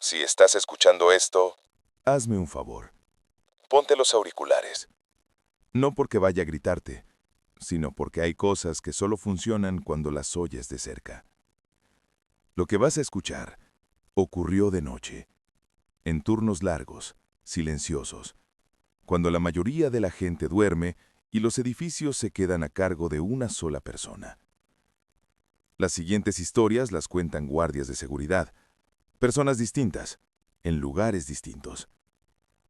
Si estás escuchando esto, Hazme un favor. ponte los auriculares. No porque vaya a gritarte, sino porque hay cosas que solo funcionan cuando las oyes de cerca. Lo que vas a escuchar ocurrió de noche, en turnos largos, silenciosos, cuando la mayoría de la gente duerme y los edificios se quedan a cargo de una sola persona. Las siguientes historias las cuentan guardias de seguridad, personas distintas, en lugares distintos.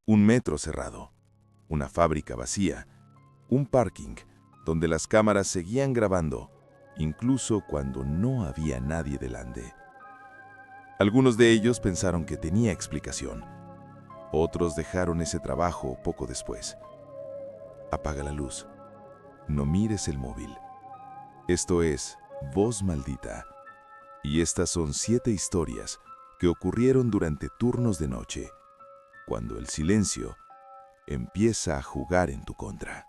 Un metro cerrado, una fábrica vacía, un parking donde las cámaras seguían grabando, incluso cuando no había nadie delante. Algunos de ellos pensaron que tenía explicación. Otros dejaron ese trabajo poco después. Apaga la luz. No mires el móvil. Esto es Voz Maldita. Y estas son 7 historias que ocurrieron durante turnos de noche, cuando el silencio empieza a jugar en tu contra.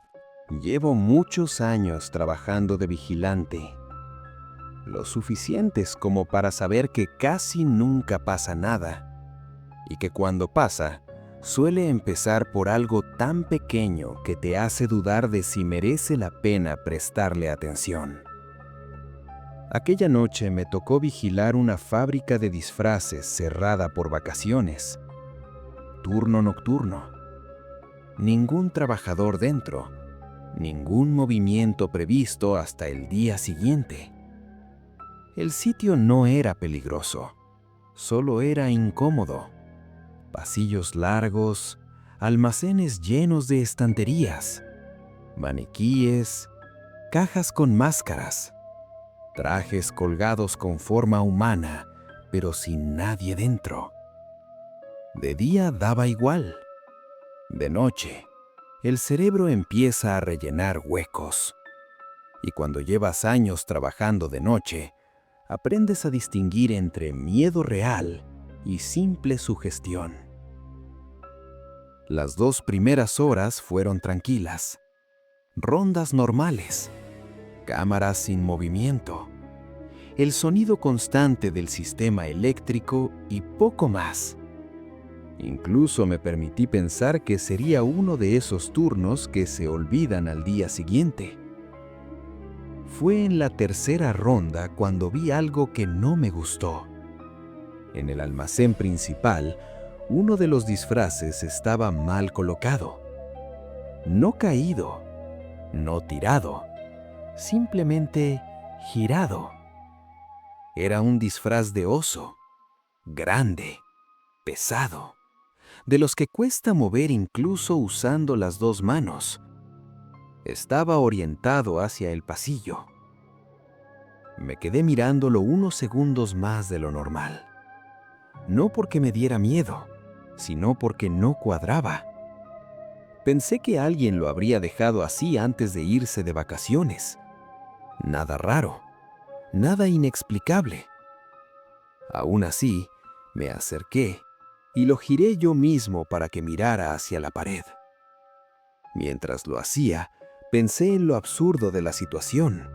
Llevo muchos años trabajando de vigilante, lo suficientes como para saber que casi nunca pasa nada, y que cuando pasa, suele empezar por algo tan pequeño que te hace dudar de si merece la pena prestarle atención. Aquella noche me tocó vigilar una fábrica de disfraces cerrada por vacaciones. Turno nocturno. Ningún trabajador dentro. Ningún movimiento previsto hasta el día siguiente. El sitio no era peligroso, solo era incómodo. Pasillos largos, almacenes llenos de estanterías, maniquíes, cajas con máscaras, trajes colgados con forma humana, pero sin nadie dentro. De día daba igual. De noche, el cerebro empieza a rellenar huecos. Y cuando llevas años trabajando de noche, aprendes a distinguir entre miedo real y simple sugestión. Las 2 primeras horas fueron tranquilas. Rondas normales. Cámaras sin movimiento. El sonido constante del sistema eléctrico y poco más. Incluso me permití pensar que sería uno de esos turnos que se olvidan al día siguiente. Fue en la tercera ronda cuando vi algo que no me gustó. En el almacén principal, uno de los disfraces estaba mal colocado. No caído, no tirado, simplemente girado. Era un disfraz de oso, grande, pesado, de los que cuesta mover incluso usando las 2 manos. Estaba orientado hacia el pasillo. Me quedé mirándolo unos segundos más de lo normal. No porque me diera miedo, sino porque no cuadraba. Pensé que alguien lo habría dejado así antes de irse de vacaciones. Nada raro, nada inexplicable. Aún así, me acerqué y lo giré yo mismo para que mirara hacia la pared. Mientras lo hacía, pensé en lo absurdo de la situación.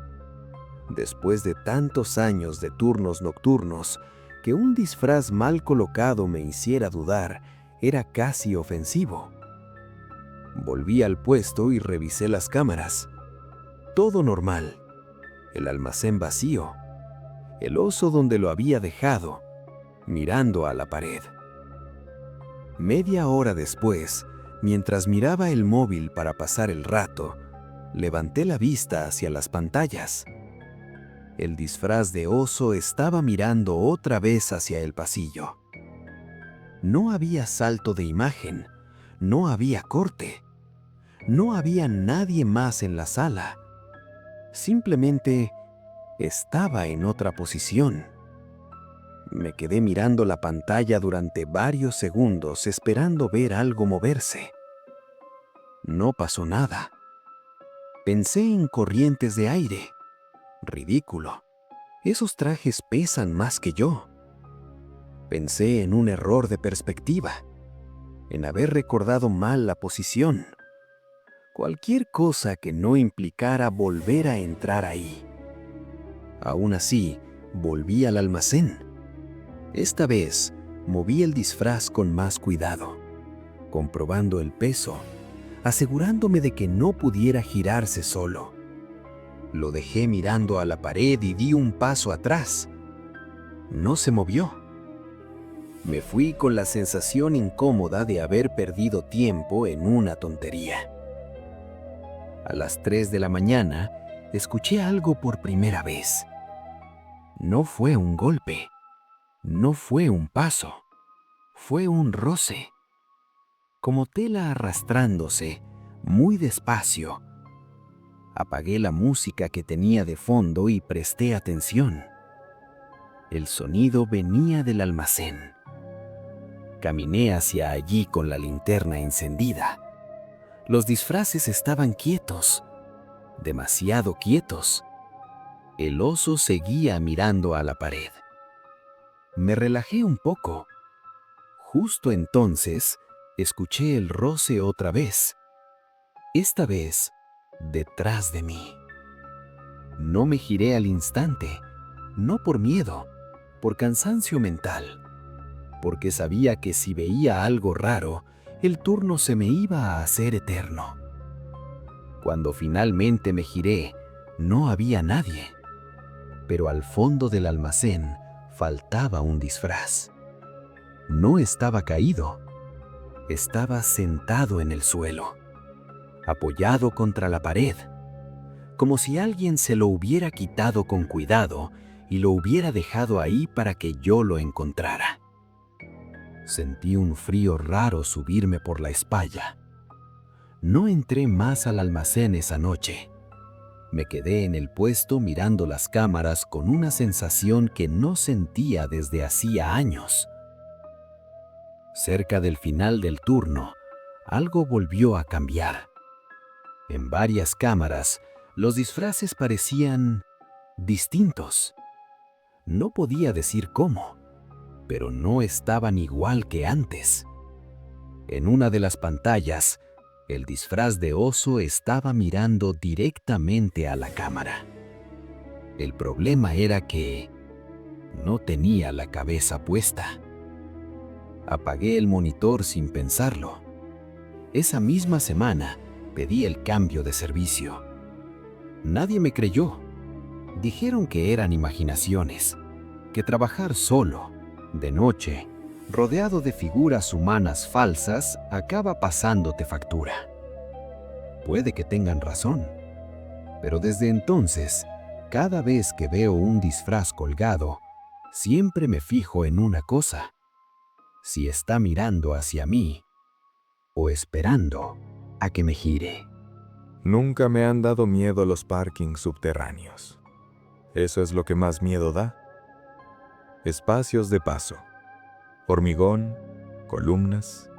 Después de tantos años de turnos nocturnos, que un disfraz mal colocado me hiciera dudar era casi ofensivo. Volví al puesto y revisé las cámaras. Todo normal. El almacén vacío. El oso donde lo había dejado, mirando a la pared. Media hora después, mientras miraba el móvil para pasar el rato, levanté la vista hacia las pantallas. El disfraz de oso estaba mirando otra vez hacia el pasillo. No había salto de imagen, no había corte, no había nadie más en la sala. Simplemente estaba en otra posición. Me quedé mirando la pantalla durante varios segundos esperando ver algo moverse. No pasó nada. Pensé en corrientes de aire. Ridículo. Esos trajes pesan más que yo. Pensé en un error de perspectiva, en haber recordado mal la posición. Cualquier cosa que no implicara volver a entrar ahí. Aún así, volví al almacén. Esta vez, moví el disfraz con más cuidado, comprobando el peso, asegurándome de que no pudiera girarse solo. Lo dejé mirando a la pared y di un paso atrás. No se movió. Me fui con la sensación incómoda de haber perdido tiempo en una tontería. A las 3 de la mañana, escuché algo por primera vez. No fue un golpe, no fue un paso, fue un roce. Como tela arrastrándose, muy despacio. Apagué la música que tenía de fondo y presté atención. El sonido venía del almacén. Caminé hacia allí con la linterna encendida. Los disfraces estaban quietos, demasiado quietos. El oso seguía mirando a la pared. Me relajé un poco. Justo entonces, escuché el roce otra vez. Esta vez, detrás de mí. No me giré al instante, no por miedo, por cansancio mental, porque sabía que si veía algo raro, el turno se me iba a hacer eterno. Cuando finalmente me giré, no había nadie, pero al fondo del almacén faltaba un disfraz. No estaba caído, estaba sentado en el suelo, apoyado contra la pared, como si alguien se lo hubiera quitado con cuidado y lo hubiera dejado ahí para que yo lo encontrara. Sentí un frío raro subirme por la espalda. No entré más al almacén esa noche. Me quedé en el puesto mirando las cámaras con una sensación que no sentía desde hacía años. Cerca del final del turno, algo volvió a cambiar. En varias cámaras, los disfraces parecían distintos. No podía decir cómo, pero no estaban igual que antes. En una de las pantallas, el disfraz de oso estaba mirando directamente a la cámara. El problema era que no tenía la cabeza puesta. Apagué el monitor sin pensarlo. Esa misma semana pedí el cambio de servicio. Nadie me creyó. Dijeron que eran imaginaciones, que trabajar solo, de noche, rodeado de figuras humanas falsas, acaba pasándote factura. Puede que tengan razón, pero desde entonces, cada vez que veo un disfraz colgado, siempre me fijo en una cosa: si está mirando hacia mí o esperando a que me gire. Nunca me han dado miedo los parkings subterráneos. Eso es lo que más miedo da. Espacios de paso, hormigón, columnas,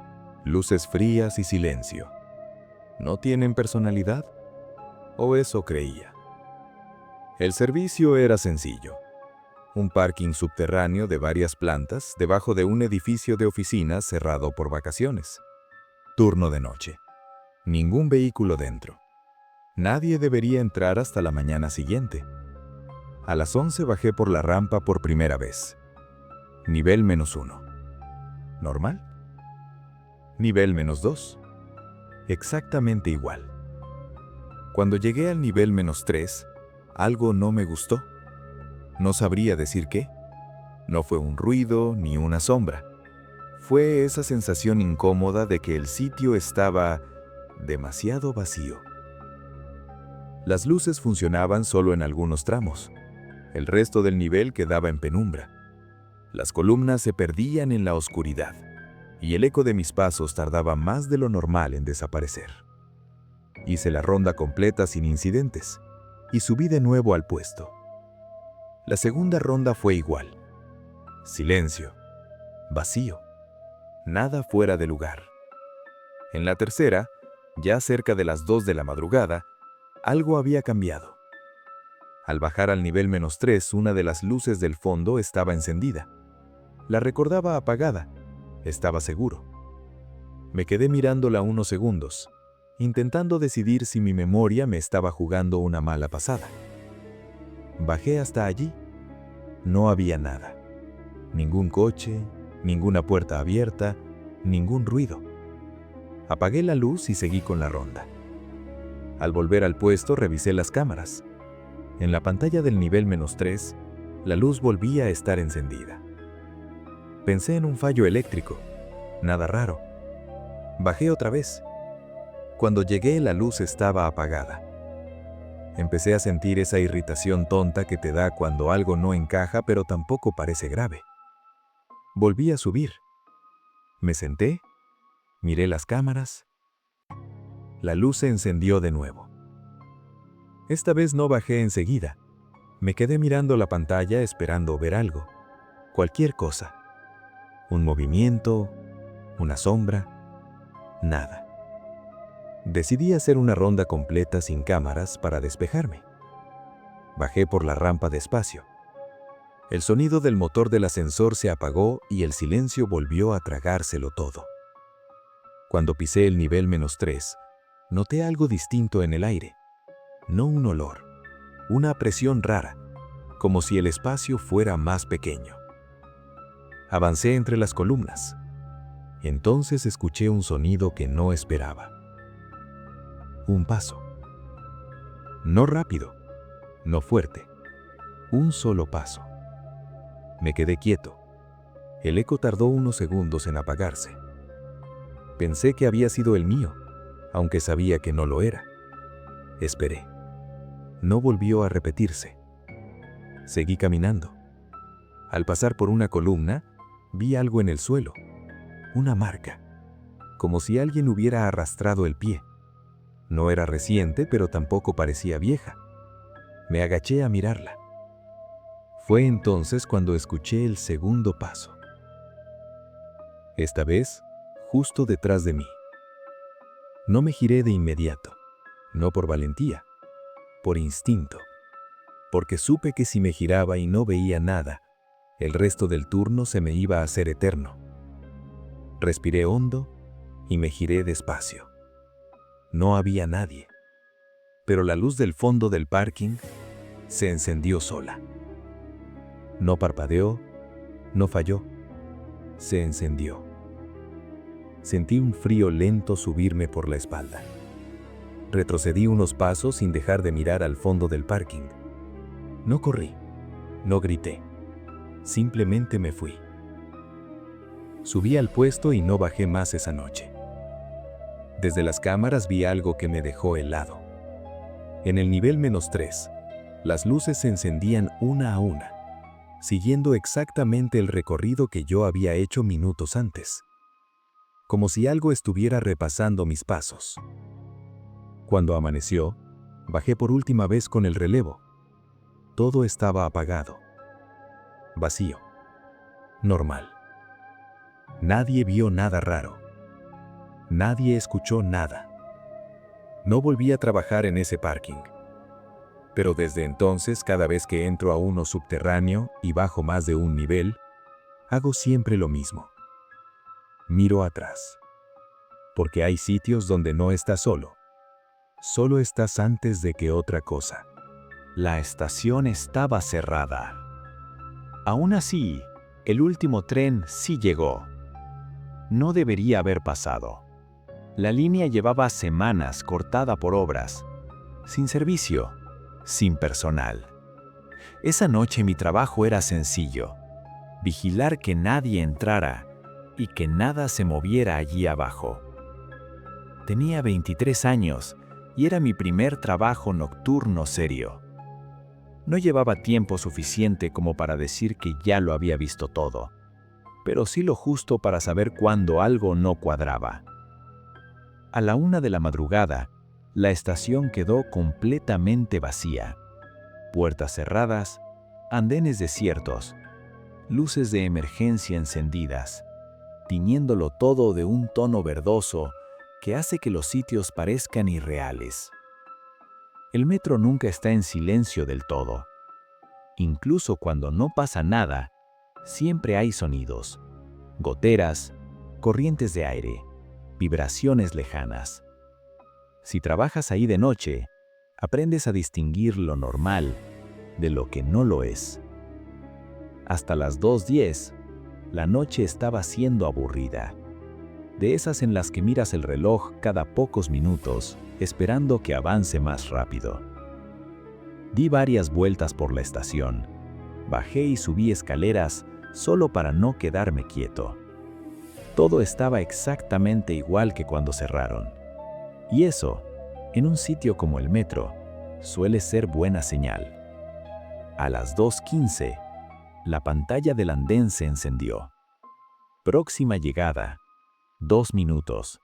luces frías y silencio. ¿No tienen personalidad? ¿O eso creía? El servicio era sencillo. Un parking subterráneo de varias plantas debajo de un edificio de oficinas cerrado por vacaciones. Turno de noche. Ningún vehículo dentro. Nadie debería entrar hasta la mañana siguiente. A las 11 bajé por la rampa por primera vez. Nivel -1. ¿Normal? Nivel -2. Exactamente igual. Cuando llegué al nivel -3, algo no me gustó. No sabría decir qué. No fue un ruido ni una sombra. Fue esa sensación incómoda de que el sitio estaba demasiado vacío. Las luces funcionaban solo en algunos tramos. El resto del nivel quedaba en penumbra. Las columnas se perdían en la oscuridad, y el eco de mis pasos tardaba más de lo normal en desaparecer. Hice la ronda completa sin incidentes, y subí de nuevo al puesto. La segunda ronda fue igual. Silencio. Vacío. Nada fuera de lugar. En la tercera, ya cerca de las 2 de la madrugada, algo había cambiado. Al bajar al nivel -3, una de las luces del fondo estaba encendida. La recordaba apagada. Estaba seguro. Me quedé mirándola unos segundos, intentando decidir si mi memoria me estaba jugando una mala pasada. Bajé hasta allí. No había nada. Ningún coche, Ninguna puerta abierta, ningún ruido. Apagué la luz y seguí con la ronda. Al volver al puesto revisé las cámaras. En la pantalla del nivel -3, la luz volvía a estar encendida. Pensé en un fallo eléctrico. Nada raro. Bajé otra vez. Cuando llegué, la luz estaba apagada. Empecé a sentir esa irritación tonta que te da cuando algo no encaja pero tampoco parece grave. Volví a subir. Me senté, miré las cámaras. La luz se encendió de nuevo. Esta vez no bajé enseguida. Me quedé mirando la pantalla esperando ver algo. Cualquier cosa. Un movimiento, una sombra, nada. Decidí hacer una ronda completa sin cámaras para despejarme. Bajé por la rampa despacio. El sonido del motor del ascensor se apagó y el silencio volvió a tragárselo todo. Cuando pisé el nivel -3, noté algo distinto en el aire. No un olor, una presión rara, como si el espacio fuera más pequeño. Avancé entre las columnas. Entonces escuché un sonido que no esperaba. Un paso. No rápido, no fuerte. Un solo paso. Me quedé quieto. El eco tardó unos segundos en apagarse. Pensé que había sido el mío, aunque sabía que no lo era. Esperé. No volvió a repetirse. Seguí caminando. Al pasar por una columna, vi algo en el suelo. Una marca. Como si alguien hubiera arrastrado el pie. No era reciente, pero tampoco parecía vieja. Me agaché a mirarla. Fue entonces cuando escuché el segundo paso. Esta vez, justo detrás de mí. No me giré de inmediato, no por valentía, por instinto, porque supe que si me giraba y no veía nada, el resto del turno se me iba a hacer eterno. Respiré hondo y me giré despacio. No había nadie, pero la luz del fondo del parking se encendió sola. No parpadeó, no falló, se encendió. Sentí un frío lento subirme por la espalda. Retrocedí unos pasos sin dejar de mirar al fondo del parking. No corrí, no grité, simplemente me fui. Subí al puesto y no bajé más esa noche. Desde las cámaras vi algo que me dejó helado. En el nivel -3, las luces se encendían una a una, siguiendo exactamente el recorrido que yo había hecho minutos antes, como si algo estuviera repasando mis pasos. Cuando amaneció, bajé por última vez con el relevo. Todo estaba apagado, vacío, normal. Nadie vio nada raro. Nadie escuchó nada. No volví a trabajar en ese parking. Pero desde entonces, cada vez que entro a uno subterráneo y bajo más de un nivel, hago siempre lo mismo. Miro atrás. Porque hay sitios donde no estás solo. Solo estás antes de que otra cosa. La estación estaba cerrada. Aún así, el último tren sí llegó. No debería haber pasado. La línea llevaba semanas cortada por obras, sin servicio, sin personal. Esa noche mi trabajo era sencillo: vigilar que nadie entrara y que nada se moviera allí abajo. Tenía 23 años y era mi primer trabajo nocturno serio. No llevaba tiempo suficiente como para decir que ya lo había visto todo, pero sí lo justo para saber cuándo algo no cuadraba. A la 1 de la madrugada, la estación quedó completamente vacía. Puertas cerradas, andenes desiertos, luces de emergencia encendidas, tiñéndolo todo de un tono verdoso que hace que los sitios parezcan irreales. El metro nunca está en silencio del todo. Incluso cuando no pasa nada, siempre hay sonidos, goteras, corrientes de aire, vibraciones lejanas. Si trabajas ahí de noche, aprendes a distinguir lo normal de lo que no lo es. Hasta las 2:10, La noche estaba siendo aburrida. De esas en las que miras el reloj cada pocos minutos, esperando que avance más rápido. Di varias vueltas por la estación. Bajé y subí escaleras solo para no quedarme quieto. Todo estaba exactamente igual que cuando cerraron. Y eso, en un sitio como el metro, suele ser buena señal. A las 2:15, la pantalla del andén se encendió. Próxima llegada, 2 minutos.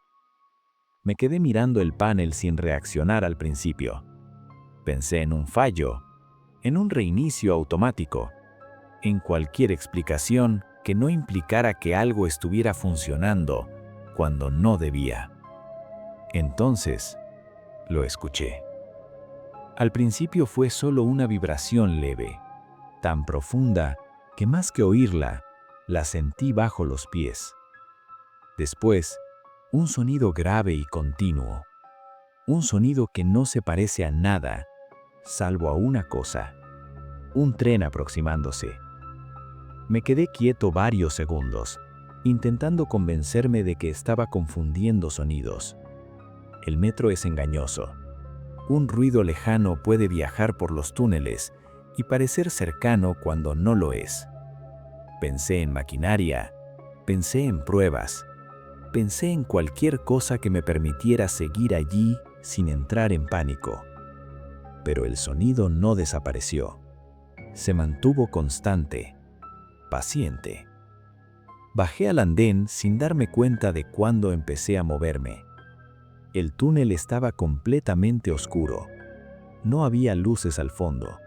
Me quedé mirando el panel sin reaccionar al principio. Pensé en un fallo, en un reinicio automático, en cualquier explicación que no implicara que algo estuviera funcionando cuando no debía. Entonces, lo escuché. Al principio fue solo una vibración leve, tan profunda que más que oírla, la sentí bajo los pies. Después, un sonido grave y continuo. Un sonido que no se parece a nada, salvo a una cosa: un tren aproximándose. Me quedé quieto varios segundos, intentando convencerme de que estaba confundiendo sonidos. El metro es engañoso. Un ruido lejano puede viajar por los túneles y parecer cercano cuando no lo es. Pensé en maquinaria, pensé en pruebas, pensé en cualquier cosa que me permitiera seguir allí sin entrar en pánico. Pero el sonido no desapareció. Se mantuvo constante, paciente. Bajé al andén sin darme cuenta de cuándo empecé a moverme. El túnel estaba completamente oscuro. No había luces al fondo,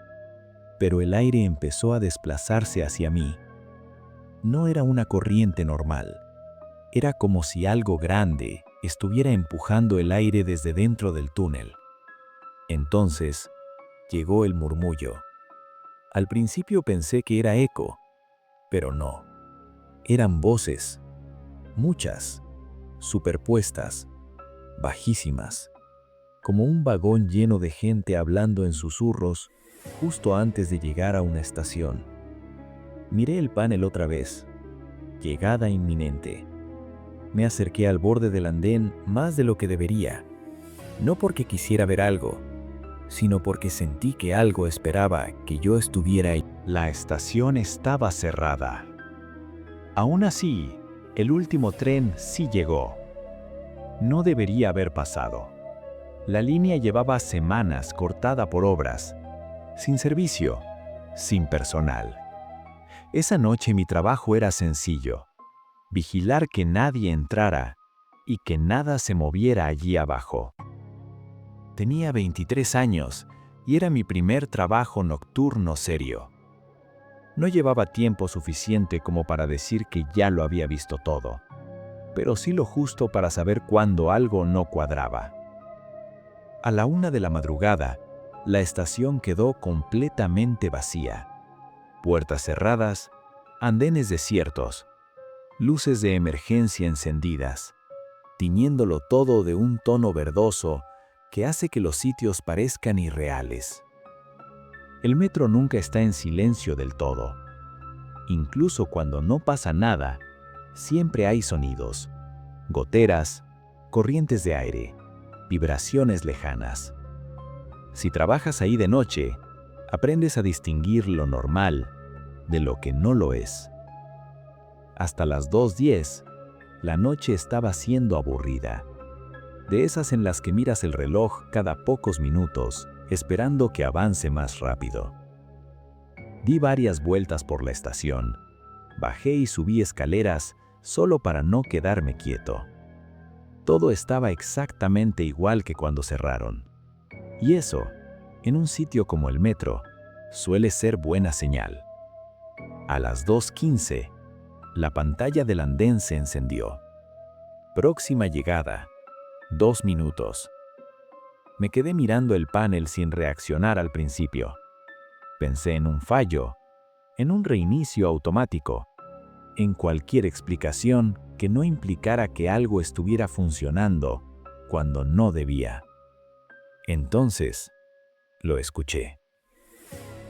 pero el aire empezó a desplazarse hacia mí. No era una corriente normal. Era como si algo grande estuviera empujando el aire desde dentro del túnel. Entonces, llegó el murmullo. Al principio pensé que era eco, pero no. Eran voces, muchas, superpuestas, bajísimas, como un vagón lleno de gente hablando en susurros justo antes de llegar a una estación. Miré el panel otra vez. Llegada inminente. Me acerqué al borde del andén más de lo que debería, no porque quisiera ver algo, sino porque sentí que algo esperaba que yo estuviera ahí. La estación estaba cerrada. Aún así, el último tren sí llegó. No debería haber pasado. La línea llevaba semanas cortada por obras, sin servicio, sin personal. Esa noche mi trabajo era sencillo: vigilar que nadie entrara y que nada se moviera allí abajo. Tenía 23 años y era mi primer trabajo nocturno serio. No llevaba tiempo suficiente como para decir que ya lo había visto todo, pero sí lo justo para saber cuándo algo no cuadraba. A la 1 de la madrugada, la estación quedó completamente vacía. Puertas cerradas, andenes desiertos, luces de emergencia encendidas, tiñéndolo todo de un tono verdoso que hace que los sitios parezcan irreales. El metro nunca está en silencio del todo. Incluso cuando no pasa nada, siempre hay sonidos, goteras, corrientes de aire, vibraciones lejanas. Si trabajas ahí de noche, aprendes a distinguir lo normal de lo que no lo es. Hasta las 2:10, la noche estaba siendo aburrida. De esas en las que miras el reloj cada pocos minutos, esperando que avance más rápido. Di varias vueltas por la estación. Bajé y subí escaleras solo para no quedarme quieto. Todo estaba exactamente igual que cuando cerraron. Y eso, en un sitio como el metro, suele ser buena señal. A las 2:15, la pantalla del andén se encendió. Próxima llegada, 2 minutos. Me quedé mirando el panel sin reaccionar al principio. Pensé en un fallo, en un reinicio automático, en cualquier explicación que no implicara que algo estuviera funcionando cuando no debía. Entonces, lo escuché.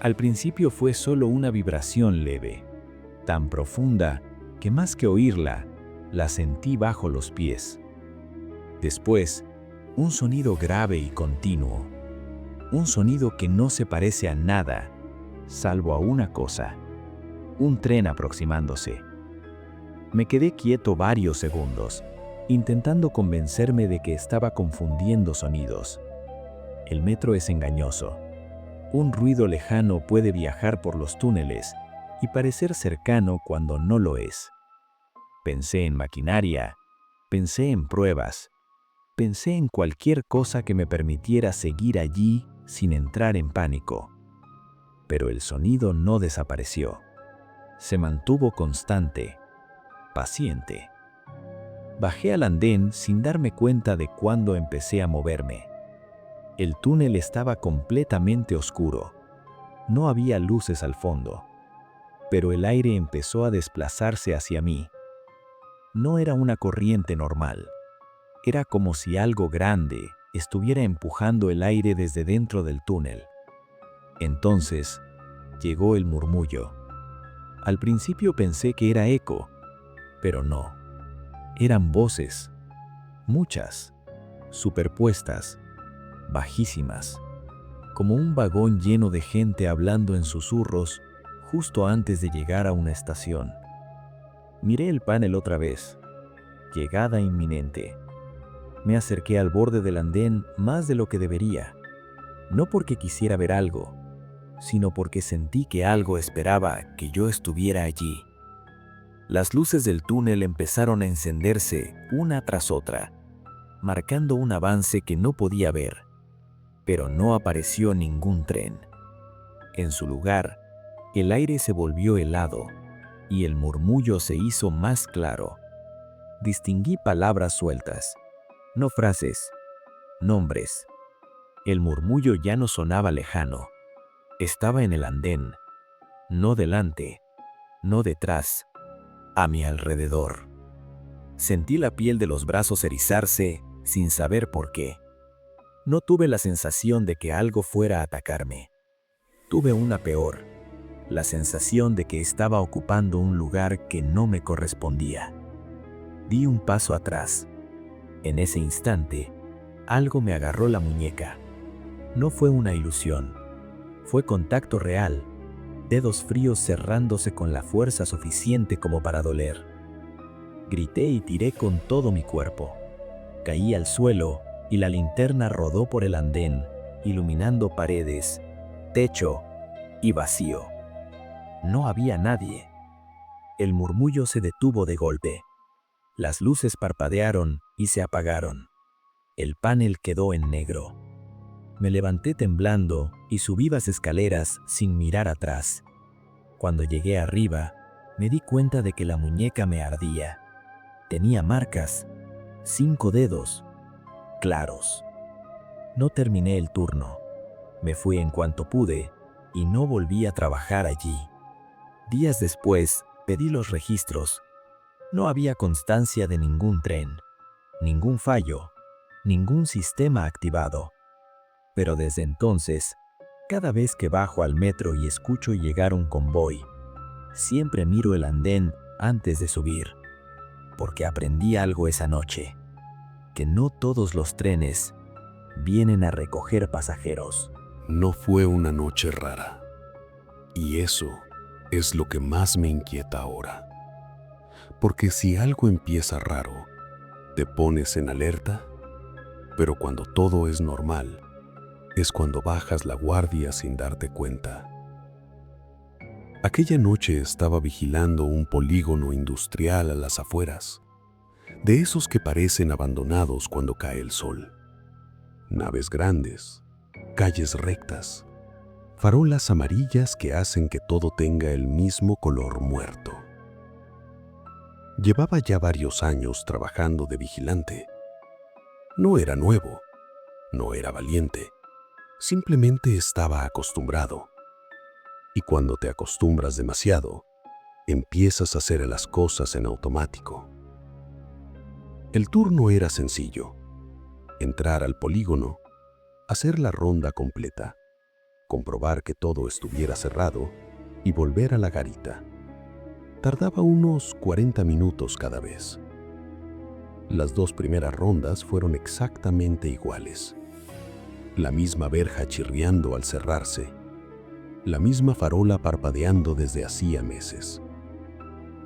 Al principio fue solo una vibración leve, tan profunda que más que oírla, la sentí bajo los pies. Después, un sonido grave y continuo. Un sonido que no se parece a nada, salvo a una cosa: un tren aproximándose. Me quedé quieto varios segundos, intentando convencerme de que estaba confundiendo sonidos. El metro es engañoso. Un ruido lejano puede viajar por los túneles y parecer cercano cuando no lo es. Pensé en maquinaria, pensé en pruebas, pensé en cualquier cosa que me permitiera seguir allí sin entrar en pánico. Pero el sonido no desapareció. Se mantuvo constante, paciente. Bajé al andén sin darme cuenta de cuándo empecé a moverme. El túnel estaba completamente oscuro. No había luces al fondo, pero el aire empezó a desplazarse hacia mí. No era una corriente normal. Era como si algo grande estuviera empujando el aire desde dentro del túnel. Entonces, llegó el murmullo. Al principio pensé que era eco, pero no. Eran voces, muchas, superpuestas, bajísimas, como un vagón lleno de gente hablando en susurros justo antes de llegar a una estación. Miré el panel otra vez. Llegada inminente. Me acerqué al borde del andén más de lo que debería, no porque quisiera ver algo, sino porque sentí que algo esperaba que yo estuviera allí. Las luces del túnel empezaron a encenderse una tras otra, marcando un avance que no podía ver, pero no apareció ningún tren. En su lugar, el aire se volvió helado y el murmullo se hizo más claro. Distinguí palabras sueltas, no frases, nombres. El murmullo ya no sonaba lejano. Estaba en el andén, no delante, no detrás, a mi alrededor. Sentí la piel de los brazos erizarse sin saber por qué. No tuve la sensación de que algo fuera a atacarme. Tuve una peor, la sensación de que estaba ocupando un lugar que no me correspondía. Di un paso atrás. En ese instante, algo me agarró la muñeca. No fue una ilusión. Fue contacto real, dedos fríos cerrándose con la fuerza suficiente como para doler. Grité y tiré con todo mi cuerpo. Caí al suelo y la linterna rodó por el andén, iluminando paredes, techo y vacío. No había nadie. El murmullo se detuvo de golpe. Las luces parpadearon y se apagaron. El panel quedó en negro. Me levanté temblando y subí las escaleras sin mirar atrás. Cuando llegué arriba, me di cuenta de que la muñeca me ardía. Tenía marcas, 5 dedos, claros. No terminé el turno. Me fui en cuanto pude y no volví a trabajar allí. Días después, pedí los registros. No había constancia de ningún tren, ningún fallo, ningún sistema activado. Pero desde entonces, cada vez que bajo al metro y escucho llegar un convoy, siempre miro el andén antes de subir, porque aprendí algo esa noche, que no todos los trenes vienen a recoger pasajeros. No fue una noche rara, y eso es lo que más me inquieta ahora. Porque si algo empieza raro, te pones en alerta, pero cuando todo es normal, es cuando bajas la guardia sin darte cuenta. Aquella noche estaba vigilando un polígono industrial a las afueras, de esos que parecen abandonados cuando cae el sol. Naves grandes, calles rectas, farolas amarillas que hacen que todo tenga el mismo color muerto. Llevaba ya varios años trabajando de vigilante. No era nuevo, no era valiente, simplemente estaba acostumbrado. Y cuando te acostumbras demasiado, empiezas a hacer las cosas en automático. El turno era sencillo: entrar al polígono, hacer la ronda completa, comprobar que todo estuviera cerrado y volver a la garita. Tardaba unos 40 minutos cada vez. Las 2 primeras rondas fueron exactamente iguales. La misma verja chirriando al cerrarse, la misma farola parpadeando desde hacía meses.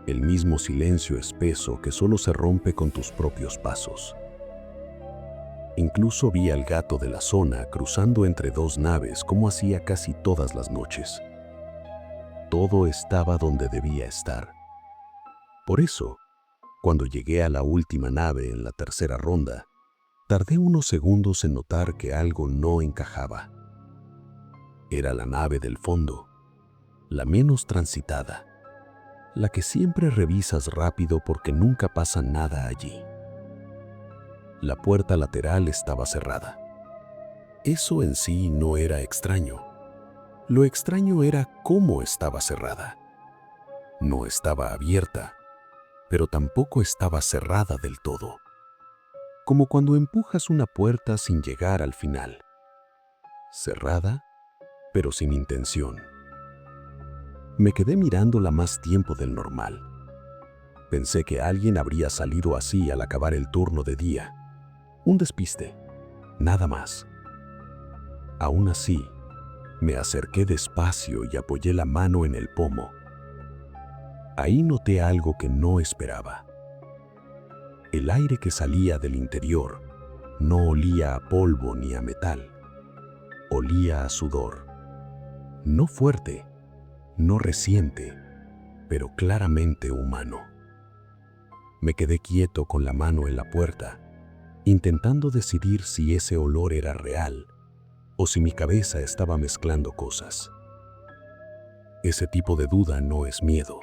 El mismo silencio espeso que solo se rompe con tus propios pasos. Incluso vi al gato de la zona cruzando entre 2 naves como hacía casi todas las noches. Todo estaba donde debía estar. Por eso, cuando llegué a la última nave en la tercera ronda, tardé unos segundos en notar que algo no encajaba. Era la nave del fondo, la menos transitada, la que siempre revisas rápido porque nunca pasa nada allí. La puerta lateral estaba cerrada. Eso en sí no era extraño. Lo extraño era cómo estaba cerrada. No estaba abierta, pero tampoco estaba cerrada del todo. Como cuando empujas una puerta sin llegar al final. Cerrada, pero sin intención. Me quedé mirándola más tiempo del normal. Pensé que alguien habría salido así al acabar el turno de día. Un despiste, nada más. Aún así, me acerqué despacio y apoyé la mano en el pomo. Ahí noté algo que no esperaba. El aire que salía del interior no olía a polvo ni a metal. Olía a sudor. No fuerte, no reciente, pero claramente humano. Me quedé quieto con la mano en la puerta, intentando decidir si ese olor era real o si mi cabeza estaba mezclando cosas. Ese tipo de duda no es miedo,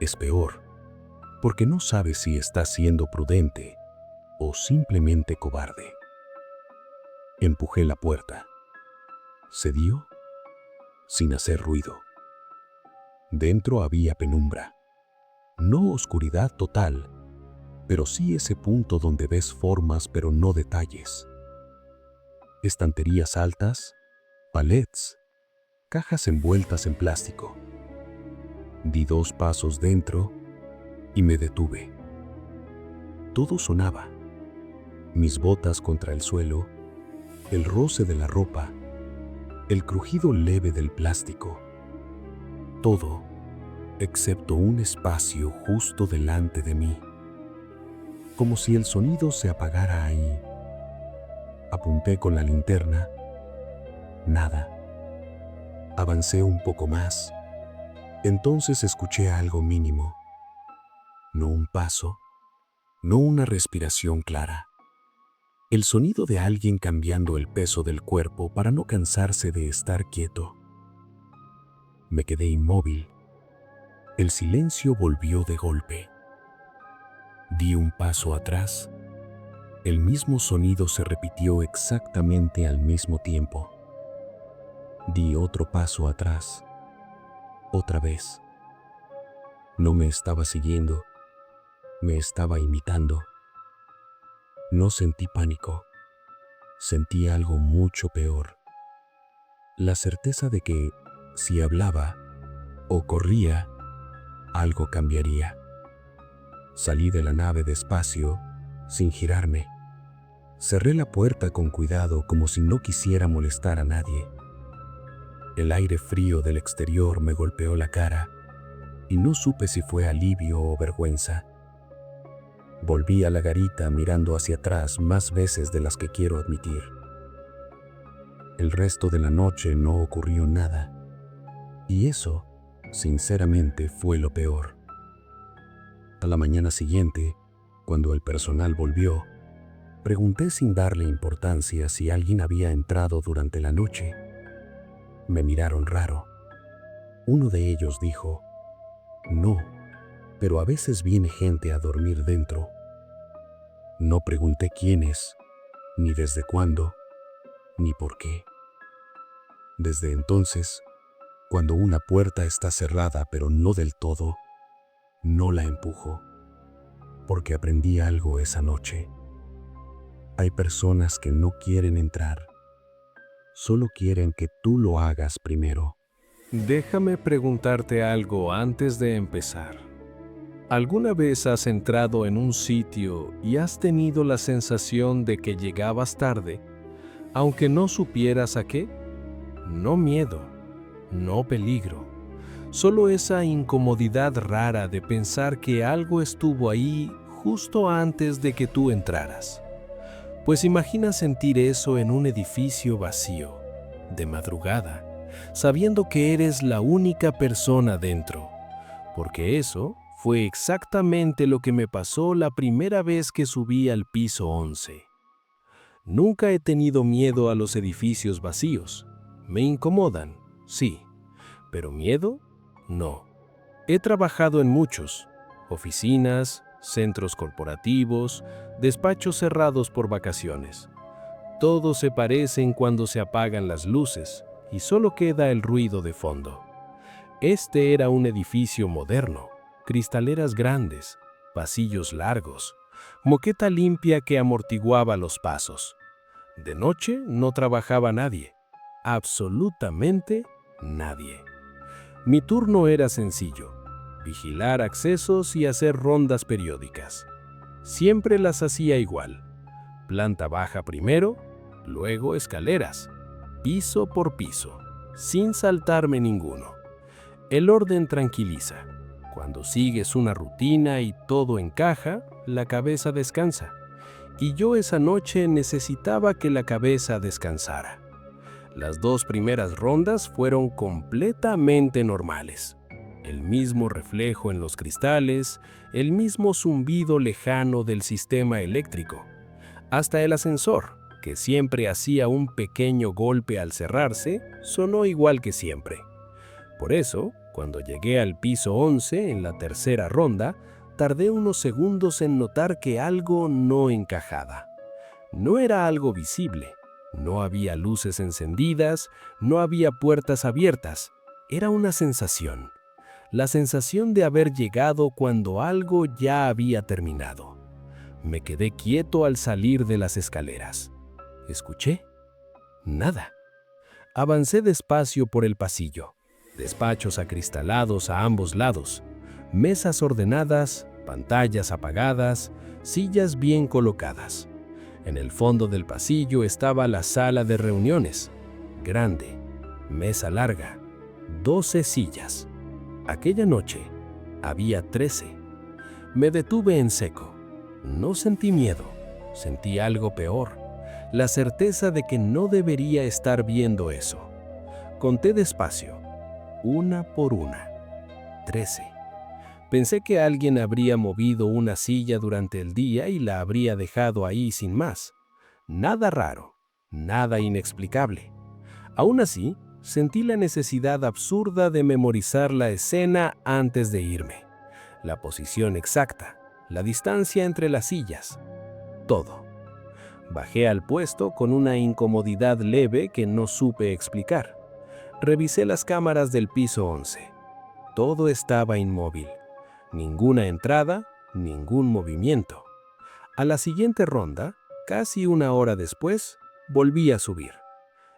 es peor, porque no sabes si estás siendo prudente o simplemente cobarde. Empujé la puerta. Cedió sin hacer ruido. Dentro había penumbra. No oscuridad total, pero sí ese punto donde ves formas pero no detalles. Estanterías altas, palets, cajas envueltas en plástico. Di 2 pasos dentro y me detuve. Todo sonaba. Mis botas contra el suelo, el roce de la ropa, el crujido leve del plástico. Todo, excepto un espacio justo delante de mí. Como si el sonido se apagara ahí. Apunté con la linterna. Nada. Avancé un poco más. Entonces escuché algo mínimo. No un paso, no una respiración clara. El sonido de alguien cambiando el peso del cuerpo para no cansarse de estar quieto. Me quedé inmóvil. El silencio volvió de golpe. Di un paso atrás. El mismo sonido se repitió exactamente al mismo tiempo. Di otro paso atrás. Otra vez. No me estaba siguiendo. Me estaba imitando. No sentí pánico. Sentí algo mucho peor. La certeza de que, si hablaba o corría, algo cambiaría. Salí de la nave despacio, sin girarme. Cerré la puerta con cuidado como si no quisiera molestar a nadie. El aire frío del exterior me golpeó la cara y no supe si fue alivio o vergüenza. Volví a la garita mirando hacia atrás más veces de las que quiero admitir. El resto de la noche no ocurrió nada. Y eso, sinceramente, fue lo peor. A la mañana siguiente, cuando el personal volvió, pregunté sin darle importancia si alguien había entrado durante la noche. Me miraron raro. Uno de ellos dijo, «No, pero a veces viene gente a dormir dentro». No pregunté quiénes, ni desde cuándo, ni por qué. Desde entonces, cuando una puerta está cerrada pero no del todo, no la empujo, porque aprendí algo esa noche. Hay personas que no quieren entrar, solo quieren que tú lo hagas primero. Déjame preguntarte algo antes de empezar. ¿Alguna vez has entrado en un sitio y has tenido la sensación de que llegabas tarde, aunque no supieras a qué? No miedo, no peligro, solo esa incomodidad rara de pensar que algo estuvo ahí justo antes de que tú entraras. Pues imagina sentir eso en un edificio vacío, de madrugada, sabiendo que eres la única persona dentro, porque eso fue exactamente lo que me pasó la primera vez que subí al piso 11. Nunca he tenido miedo a los edificios vacíos. Me incomodan, sí, pero miedo, no. He trabajado en muchos, oficinas, centros corporativos, despachos cerrados por vacaciones. Todos se parecen cuando se apagan las luces y solo queda el ruido de fondo. Este era un edificio moderno, cristaleras grandes, pasillos largos, moqueta limpia que amortiguaba los pasos. De noche no trabajaba nadie, absolutamente nadie. Mi turno era sencillo: vigilar accesos y hacer rondas periódicas. Siempre las hacía igual: planta baja primero, luego escaleras, piso por piso, sin saltarme ninguno. El orden tranquiliza. Cuando sigues una rutina y todo encaja, la cabeza descansa. Y yo esa noche necesitaba que la cabeza descansara. Las 2 primeras rondas fueron completamente normales. El mismo reflejo en los cristales, el mismo zumbido lejano del sistema eléctrico. Hasta el ascensor, que siempre hacía un pequeño golpe al cerrarse, sonó igual que siempre. Por eso, cuando llegué al piso 11 en la tercera ronda, tardé unos segundos en notar que algo no encajaba. No era algo visible, no había luces encendidas, no había puertas abiertas. Era una sensación, la sensación de haber llegado cuando algo ya había terminado. Me quedé quieto al salir de las escaleras. ¿Escuché? Nada. Avancé despacio por el pasillo. Despachos acristalados a ambos lados, mesas ordenadas, pantallas apagadas, sillas bien colocadas. En el fondo del pasillo estaba la sala de reuniones, grande, mesa larga, 12 sillas. Aquella noche había 13. Me detuve en seco. No sentí miedo, sentí algo peor, la certeza de que no debería estar viendo eso. Conté despacio, una por una. 13. Pensé que alguien habría movido una silla durante el día y la habría dejado ahí sin más. Nada raro, nada inexplicable. Aún así, sentí la necesidad absurda de memorizar la escena antes de irme. La posición exacta, la distancia entre las sillas, todo. Bajé al puesto con una incomodidad leve que no supe explicar. Revisé las cámaras del piso 11. Todo estaba inmóvil. Ninguna entrada, ningún movimiento. A la siguiente ronda, casi una hora después, volví a subir.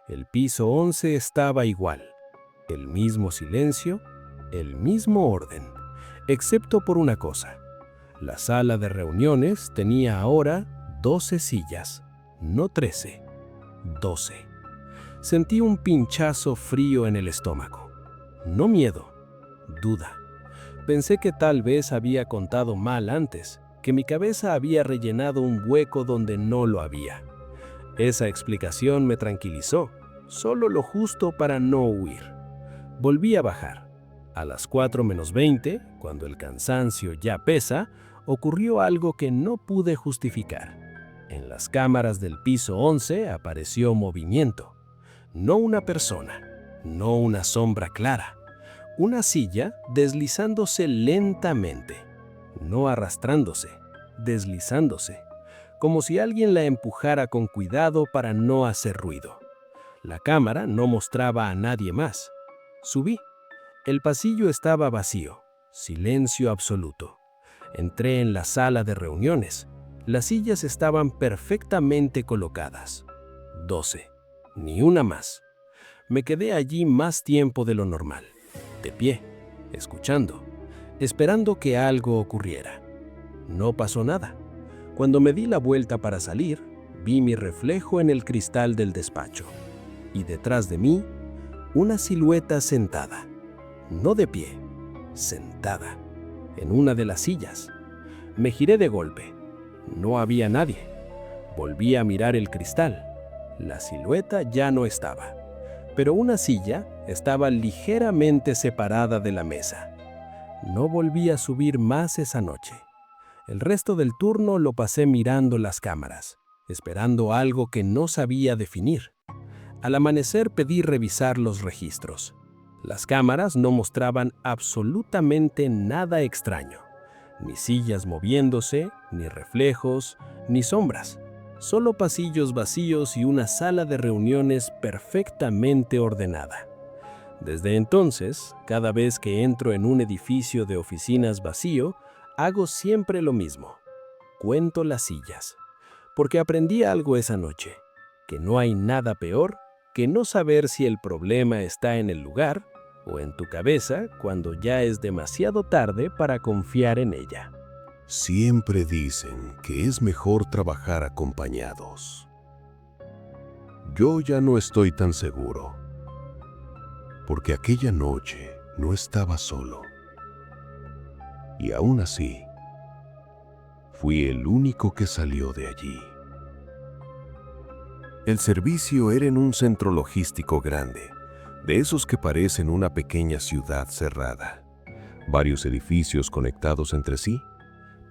El piso 11 estaba igual. El mismo silencio, el mismo orden, excepto por una cosa. La sala de reuniones tenía ahora 12 sillas, no 13, 12. Sentí un pinchazo frío en el estómago. No miedo, duda. Pensé que tal vez había contado mal antes, que mi cabeza había rellenado un hueco donde no lo había. Esa explicación me tranquilizó, solo lo justo para no huir. Volví a bajar. A las 4 menos 20, cuando el cansancio ya pesa, ocurrió algo que no pude justificar. En las cámaras del piso 11 apareció movimiento. No una persona, no una sombra clara. Una silla deslizándose lentamente, no arrastrándose, deslizándose, como si alguien la empujara con cuidado para no hacer ruido. La cámara no mostraba a nadie más. Subí. El pasillo estaba vacío, silencio absoluto. Entré en la sala de reuniones. Las sillas estaban perfectamente colocadas. 12, ni una más. Me quedé allí más tiempo de lo normal, de pie, escuchando, esperando que algo ocurriera. No pasó nada. Cuando me di la vuelta para salir, vi mi reflejo en el cristal del despacho. Y detrás de mí, una silueta sentada. No de pie, sentada, en una de las sillas. Me giré de golpe. No había nadie. Volví a mirar el cristal. La silueta ya no estaba. Pero una silla estaba ligeramente separada de la mesa. No volví a subir más esa noche. El resto del turno lo pasé mirando las cámaras, esperando algo que no sabía definir. Al amanecer pedí revisar los registros. Las cámaras no mostraban absolutamente nada extraño. Ni sillas moviéndose, ni reflejos, ni sombras. Solo pasillos vacíos y una sala de reuniones perfectamente ordenada. Desde entonces, cada vez que entro en un edificio de oficinas vacío, hago siempre lo mismo. Cuento las sillas. Porque aprendí algo esa noche, que no hay nada peor que no saber si el problema está en el lugar o en tu cabeza cuando ya es demasiado tarde para confiar en ella. Siempre dicen que es mejor trabajar acompañados. Yo ya no estoy tan seguro, porque aquella noche no estaba solo. Y aún así, fui el único que salió de allí. El servicio era en un centro logístico grande, de esos que parecen una pequeña ciudad cerrada. Varios edificios conectados entre sí,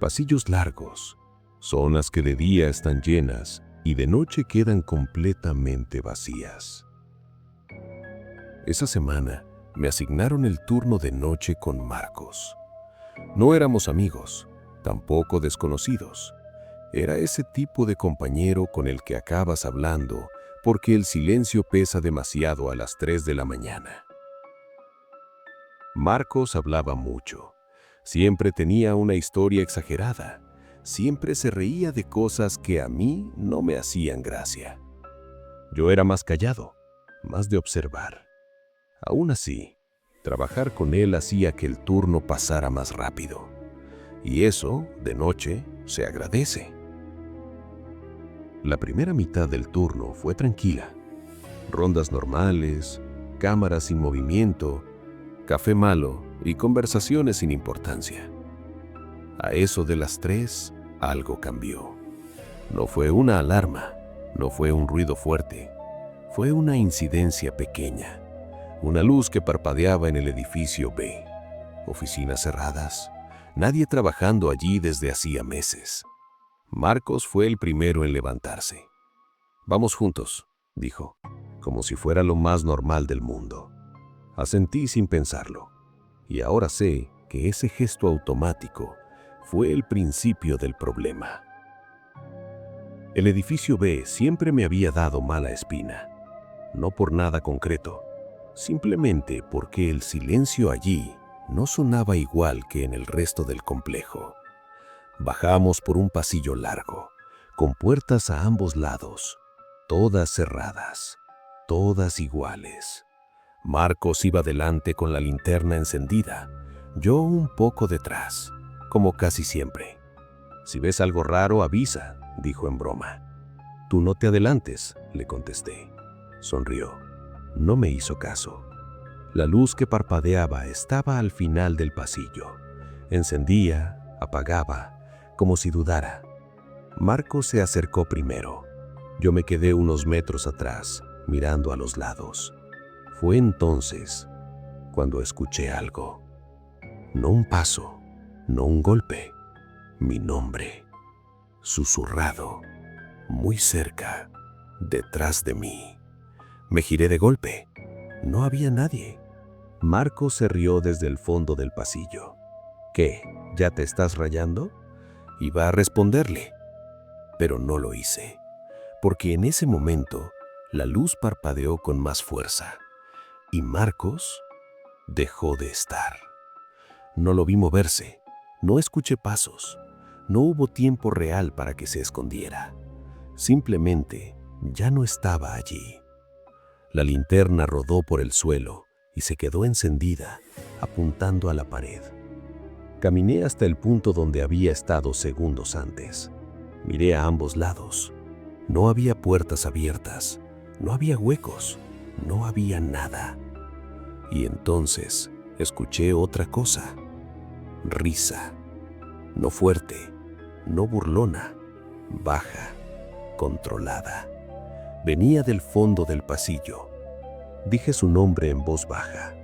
pasillos largos, zonas que de día están llenas y de noche quedan completamente vacías. Esa semana me asignaron el turno de noche con Marcos. No éramos amigos, tampoco desconocidos. Era ese tipo de compañero con el que acabas hablando porque el silencio pesa demasiado a las 3 de la mañana. Marcos hablaba mucho. Siempre tenía una historia exagerada. Siempre se reía de cosas que a mí no me hacían gracia. Yo era más callado, más de observar. Aún así, trabajar con él hacía que el turno pasara más rápido. Y eso, de noche, se agradece. La primera mitad del turno fue tranquila. Rondas normales, cámaras sin movimiento, café malo y conversaciones sin importancia. A eso de las 3, algo cambió. No fue una alarma, no fue un ruido fuerte, fue una incidencia pequeña. Una luz que parpadeaba en el edificio B. Oficinas cerradas, nadie trabajando allí desde hacía meses. Marcos fue el primero en levantarse. «Vamos juntos», dijo, como si fuera lo más normal del mundo. Asentí sin pensarlo, y ahora sé que ese gesto automático fue el principio del problema. El edificio B siempre me había dado mala espina, no por nada concreto, simplemente porque el silencio allí no sonaba igual que en el resto del complejo. Bajamos por un pasillo largo, con puertas a ambos lados, todas cerradas, todas iguales. Marcos iba delante con la linterna encendida, yo un poco detrás, como casi siempre. «Si ves algo raro, avisa», dijo en broma. «Tú no te adelantes», le contesté. Sonrió. No me hizo caso. La luz que parpadeaba estaba al final del pasillo. Encendía, apagaba, como si dudara. Marcos se acercó primero. Yo me quedé unos metros atrás, mirando a los lados. Fue entonces cuando escuché algo. No un paso, no un golpe. Mi nombre, susurrado, muy cerca, detrás de mí. Me giré de golpe. No había nadie. Marcos se rió desde el fondo del pasillo. «¿Qué? ¿Ya te estás rayando?» Iba a responderle, pero no lo hice, porque en ese momento la luz parpadeó con más fuerza y Marcos dejó de estar. No lo vi moverse, no escuché pasos, no hubo tiempo real para que se escondiera. Simplemente ya no estaba allí. La linterna rodó por el suelo y se quedó encendida, apuntando a la pared. Caminé hasta el punto donde había estado segundos antes. Miré a ambos lados. No había puertas abiertas, no había huecos, no había nada. Y entonces escuché otra cosa. Risa. No fuerte, no burlona, baja, controlada. Venía del fondo del pasillo. Dije su nombre en voz baja.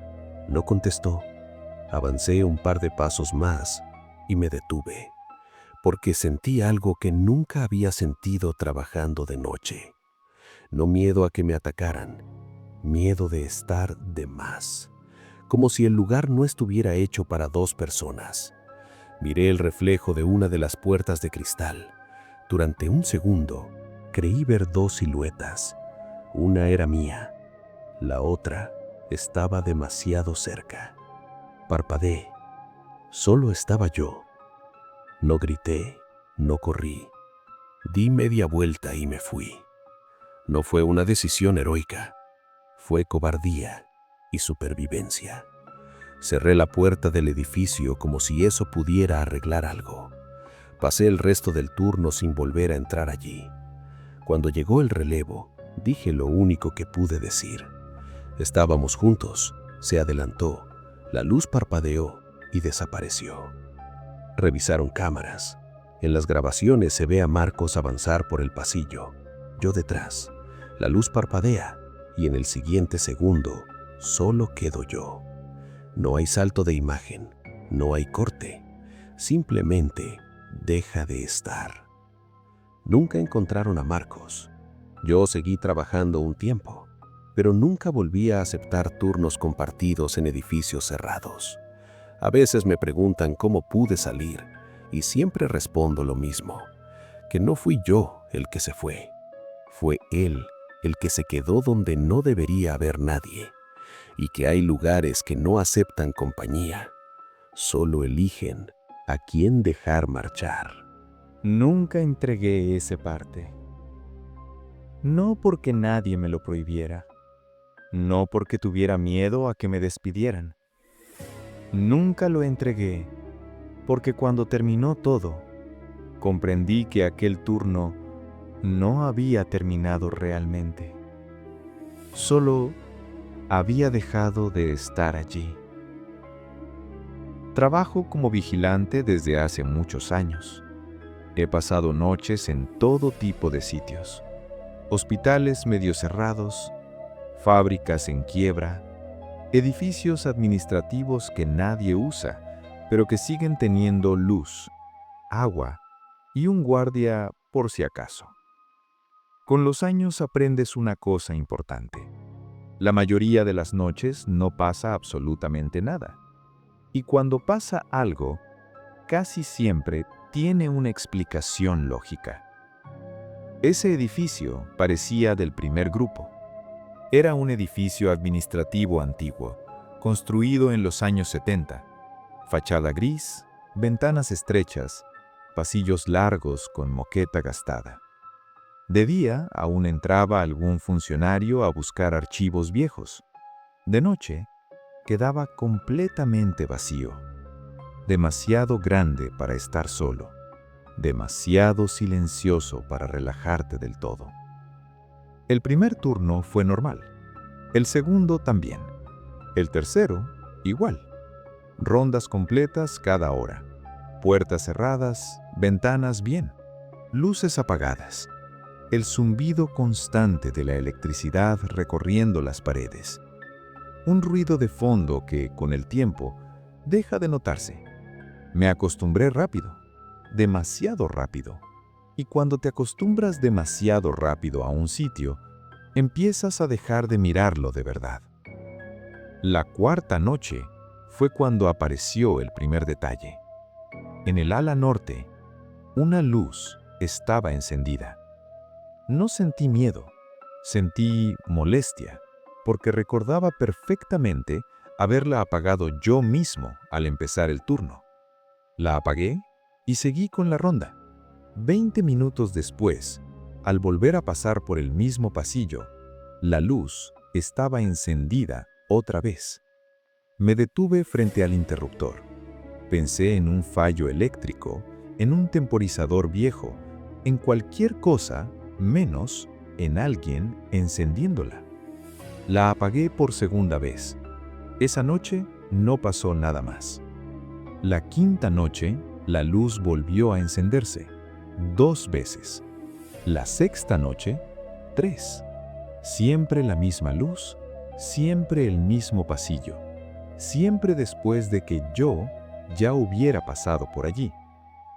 No contestó. Avancé un par de pasos más y me detuve, porque sentí algo que nunca había sentido trabajando de noche. No miedo a que me atacaran, miedo de estar de más, como si el lugar no estuviera hecho para dos personas. Miré el reflejo de una de las puertas de cristal. Durante un segundo, creí ver dos siluetas. Una era mía, la otra estaba demasiado cerca. Parpadeé. Solo estaba yo. No grité, no corrí. Di media vuelta y me fui. No fue una decisión heroica. Fue cobardía y supervivencia. Cerré la puerta del edificio como si eso pudiera arreglar algo. Pasé el resto del turno sin volver a entrar allí. Cuando llegó el relevo, dije lo único que pude decir. Estábamos juntos, se adelantó, la luz parpadeó y desapareció. Revisaron cámaras. En las grabaciones se ve a Marcos avanzar por el pasillo, yo detrás. La luz parpadea y en el siguiente segundo solo quedo yo. No hay salto de imagen, no hay corte, simplemente deja de estar. Nunca encontraron a Marcos. Yo seguí trabajando un tiempo, pero nunca volví a aceptar turnos compartidos en edificios cerrados. A veces me preguntan cómo pude salir y siempre respondo lo mismo, que no fui yo el que se fue. Fue él el que se quedó donde no debería haber nadie. Y que hay lugares que no aceptan compañía, solo eligen a quién dejar marchar. Nunca entregué ese parte. No porque nadie me lo prohibiera. No porque tuviera miedo a que me despidieran. Nunca lo entregué porque cuando terminó todo, comprendí que aquel turno no había terminado realmente. Solo había dejado de estar allí. Trabajo como vigilante desde hace muchos años. He pasado noches en todo tipo de sitios. Hospitales medio cerrados, fábricas en quiebra, edificios administrativos que nadie usa, pero que siguen teniendo luz, agua y un guardia por si acaso. Con los años aprendes una cosa importante. La mayoría de las noches no pasa absolutamente nada. Y cuando pasa algo, casi siempre tiene una explicación lógica. Ese edificio parecía del primer grupo. Era un edificio administrativo antiguo, construido en los años 70. Fachada gris, ventanas estrechas, pasillos largos con moqueta gastada. De día aún entraba algún funcionario a buscar archivos viejos. De noche quedaba completamente vacío. Demasiado grande para estar solo. Demasiado silencioso para relajarte del todo. El primer turno fue normal. El segundo también. El tercero, igual. Rondas completas cada hora. Puertas cerradas, ventanas bien. Luces apagadas. El zumbido constante de la electricidad recorriendo las paredes. Un ruido de fondo que, con el tiempo, deja de notarse. Me acostumbré rápido, demasiado rápido. Y cuando te acostumbras demasiado rápido a un sitio, empiezas a dejar de mirarlo de verdad. La cuarta noche fue cuando apareció el primer detalle. En el ala norte, una luz estaba encendida. No sentí miedo, sentí molestia, porque recordaba perfectamente haberla apagado yo mismo al empezar el turno. La apagué y seguí con la ronda. 20 minutos después, al volver a pasar por el mismo pasillo, la luz estaba encendida otra vez. Me detuve frente al interruptor. Pensé en un fallo eléctrico, en un temporizador viejo, en cualquier cosa menos en alguien encendiéndola. La apagué por segunda vez. Esa noche no pasó nada más. La quinta noche, la luz volvió a encenderse, 2 veces. La sexta noche, 3. Siempre la misma luz, siempre el mismo pasillo, siempre después de que yo ya hubiera pasado por allí.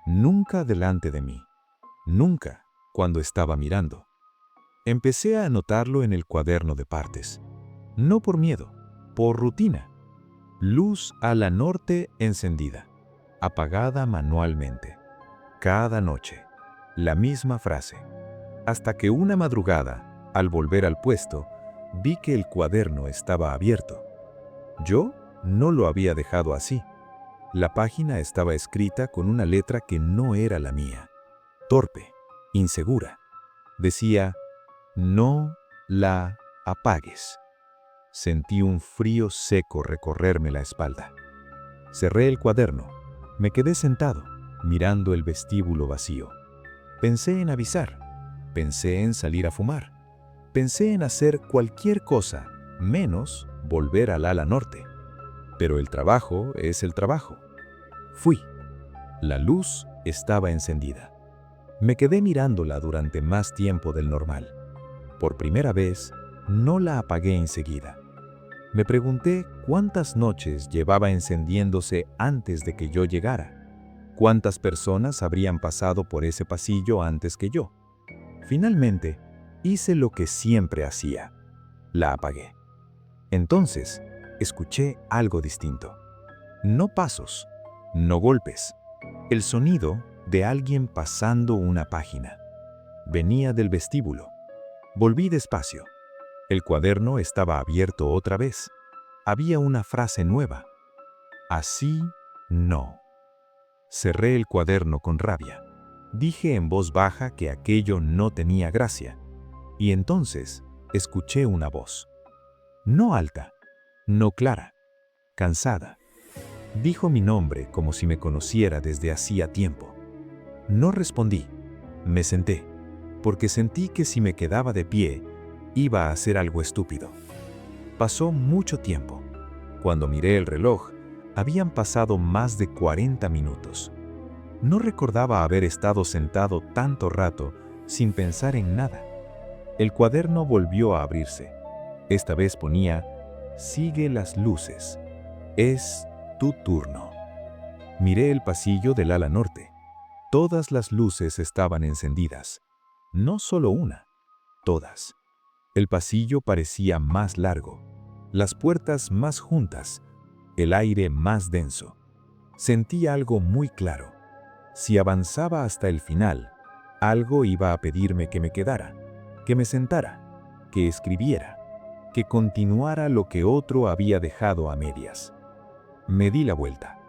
Nunca delante de mí, nunca cuando estaba mirando. Empecé a anotarlo en el cuaderno de partes. No por miedo, por rutina. Luz a la norte encendida, apagada manualmente. Cada noche, la misma frase. Hasta que una madrugada, al volver al puesto, vi que el cuaderno estaba abierto. Yo no lo había dejado así. La página estaba escrita con una letra que no era la mía. Torpe, insegura. Decía: no la apagues. Sentí un frío seco recorrerme la espalda. Cerré el cuaderno. Me quedé sentado, mirando el vestíbulo vacío. Pensé en avisar. Pensé en salir a fumar. Pensé en hacer cualquier cosa, menos volver al ala norte. Pero el trabajo es el trabajo. Fui. La luz estaba encendida. Me quedé mirándola durante más tiempo del normal. Por primera vez, no la apagué enseguida. Me pregunté cuántas noches llevaba encendiéndose antes de que yo llegara. ¿Cuántas personas habrían pasado por ese pasillo antes que yo? Finalmente, hice lo que siempre hacía. La apagué. Entonces, escuché algo distinto. No pasos, no golpes. El sonido de alguien pasando una página. Venía del vestíbulo. Volví despacio. El cuaderno estaba abierto otra vez. Había una frase nueva. Así no. Cerré el cuaderno con rabia. Dije en voz baja que aquello no tenía gracia. Y entonces escuché una voz. No alta, no clara, cansada. Dijo mi nombre como si me conociera desde hacía tiempo. No respondí. Me senté, porque sentí que si me quedaba de pie, iba a hacer algo estúpido. Pasó mucho tiempo. Cuando miré el reloj, habían pasado más de 40 minutos. No recordaba haber estado sentado tanto rato sin pensar en nada. El cuaderno volvió a abrirse. Esta vez ponía: sigue las luces. Es tu turno. Miré el pasillo del ala norte. Todas las luces estaban encendidas. No solo una, todas. El pasillo parecía más largo, las puertas más juntas, el aire más denso. Sentí algo muy claro. Si avanzaba hasta el final, algo iba a pedirme que me quedara, que me sentara, que escribiera, que continuara lo que otro había dejado a medias. Me di la vuelta.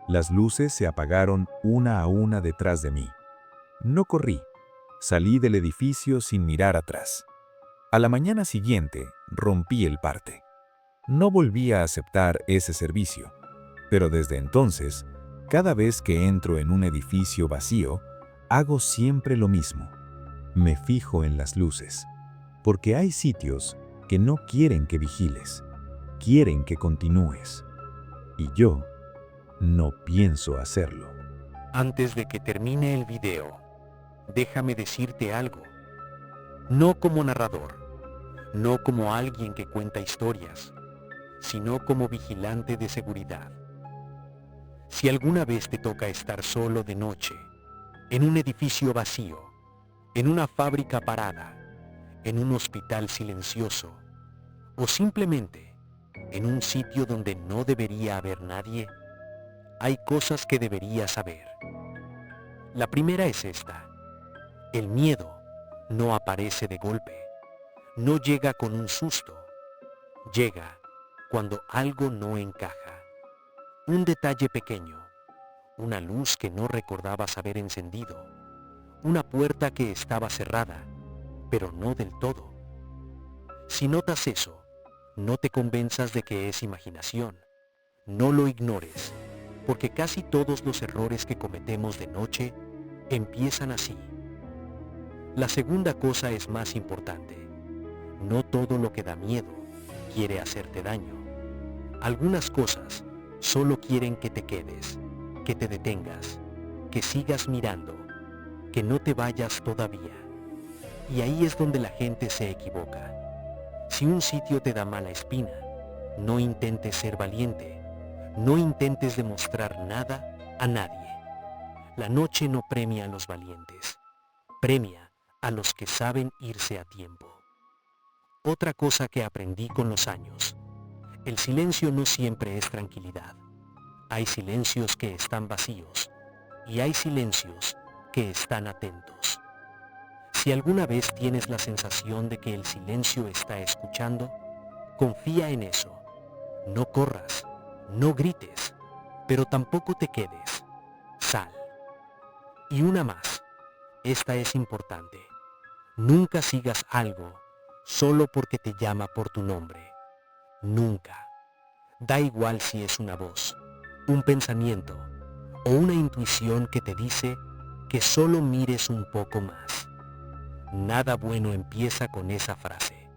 Las luces se apagaron una a una detrás de mí. No corrí. Salí del edificio sin mirar atrás. A la mañana siguiente, rompí el parte. No volví a aceptar ese servicio, pero desde entonces, cada vez que entro en un edificio vacío, hago siempre lo mismo. Me fijo en las luces, porque hay sitios que no quieren que vigiles, quieren que continúes. Y yo no pienso hacerlo. Antes de que termine el video, déjame decirte algo. No como narrador, no como alguien que cuenta historias, sino como vigilante de seguridad. Si alguna vez te toca estar solo de noche, en un edificio vacío, en una fábrica parada, en un hospital silencioso, o simplemente en un sitio donde no debería haber nadie, hay cosas que deberías saber. La primera es esta: el miedo no aparece de golpe, no llega con un susto, llega cuando algo no encaja. Un detalle pequeño, una luz que no recordabas haber encendido, una puerta que estaba cerrada, pero no del todo. Si notas eso, No te convenzas de que es imaginación. No lo ignores, porque casi todos los errores que cometemos de noche empiezan así. La segunda cosa es más importante. No todo lo que da miedo quiere hacerte daño. Algunas cosas solo quieren que te quedes, que te detengas, que sigas mirando, que no te vayas todavía. Y ahí es donde la gente se equivoca. Si un sitio te da mala espina, no intentes ser valiente, no intentes demostrar nada a nadie. La noche no premia a los valientes, premia a los que saben irse a tiempo. Otra cosa que aprendí con los años: el silencio no siempre es tranquilidad. Hay silencios que están vacíos y hay silencios que están atentos. Si alguna vez tienes la sensación de que el silencio está escuchando, confía en eso. No corras, no grites, pero tampoco te quedes. Sal. Y una más. Esta es importante. Nunca sigas algo solo porque te llama por tu nombre. Nunca. Da igual si es una voz, un pensamiento o una intuición que te dice que solo mires un poco más. Nada bueno empieza con esa frase.